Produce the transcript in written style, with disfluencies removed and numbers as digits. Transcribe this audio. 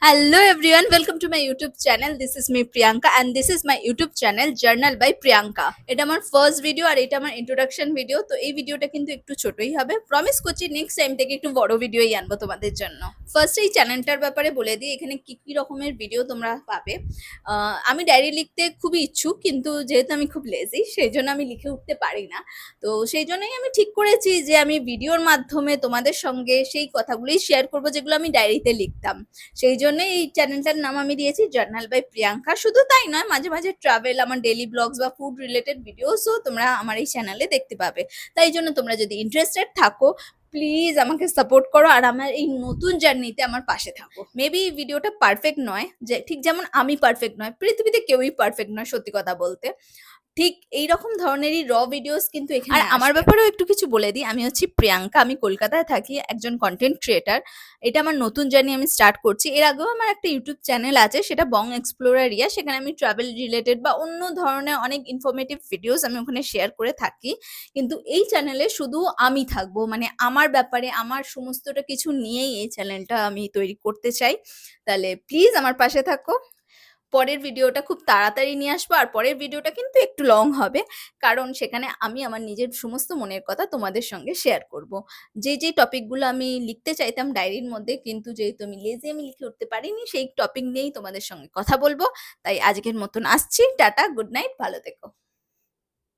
Hello everyone, welcome to my YouTube channel. This is me Priyanka and this is my YouTube channel Journal by Priyanka. এটা আমার first video আর এটা আমার introduction video. তো এই ভিডিওটা কিন্তু একটু ছোটই হবে। প্রমিস করছি নেক্সট টাইম থেকে একটু বড় ভিডিওই আনবো তোমাদের জন্য। ফার্স্ট এই চ্যানেলটার ব্যাপারে বলে দিই, এখানে কি কি রকমের ভিডিও তোমরা পাবে। আমি ডায়েরি লিখতে খুবই ইচ্ছুক, কিন্তু যেহেতু আমি খুব লেজি সেই জন্য আমি লিখে উঠতে পারি না। তো সেই জন্যই আমি ঠিক করেছি যে আমি ভিডিওর মাধ্যমে তোমাদের সঙ্গে সেই কথাগুলোই শেয়ার করবো যেগুলো আমি ডায়েরিতে লিখতাম। সেই জন্য এই চ্যানেলটার নাম আমি দিয়েছি জার্নাল বাই প্রিয়াঙ্কা। শুধু তাই নয়, মাঝে মাঝে ট্রাভেল, আমার ডেইলি ব্লগস বা ফুড রিলেটেড ভিডিওসও তোমরা আমার এই চ্যানেলে দেখতে পাবে। তাই জন্য তোমরা যদি ইন্টারেস্টেড থাকো, প্লিজ আমাকে সাপোর্ট করো আর আমার এই নতুন জার্নিতে আমার পাশে থাকো। মেবি ভিডিওটা পারফেক্ট নয়, যে ঠিক যেমন আমি পারফেক্ট নয়, পৃথিবীতে কেউই পারফেক্ট নয় সত্যি কথা বলতে। ঠিক এইরকম ধরনেরই র ভিডিওস কিন্তু এখানে আর আমার ব্যাপারেও একটু কিছু বলে দিই। আমি হচ্ছি প্রিয়াঙ্কা, আমি কলকাতায় থাকি, একজন কন্টেন্ট ক্রিয়েটার। এটা আমার নতুন জার্নি, আমি স্টার্ট করছি। এর আগেও আমার একটা ইউটিউব চ্যানেল আছে, সেটা বং এক্সপ্লোরার রিয়া। সেখানে আমি ট্রাভেল রিলেটেড বা অন্য ধরনের অনেক ইনফরমেটিভ ভিডিওস আমি ওখানে শেয়ার করে থাকি। কিন্তু এই চ্যানেলে শুধু আমি থাকবো, মানে আমার ব্যাপারে আমার সমস্তটা কিছু নিয়েই এই চ্যানেলটা আমি তৈরি করতে চাই। তাহলে প্লিজ আমার পাশে থাকো। পরের ভিডিওটা খুব তাড়াতাড়ি নিয়ে আসবো, আর পরের ভিডিওটা কিন্তু একটু লং হবে, কারণ সেখানে আমি আমার নিজের সমস্ত মনের কথা তোমাদের সঙ্গে শেয়ার করব। যে টপিকগুলো আমি লিখতে চাইতাম ডায়েরির মধ্যে, কিন্তু যেহেতু আমি লেজি, আমি লিখে উঠতে পারিনি, সেই টপিক নিয়েই তোমাদের সঙ্গে কথা বলবো। তাই আজকের মতন আসছি, টাটা, গুড নাইট, ভালো থেকো।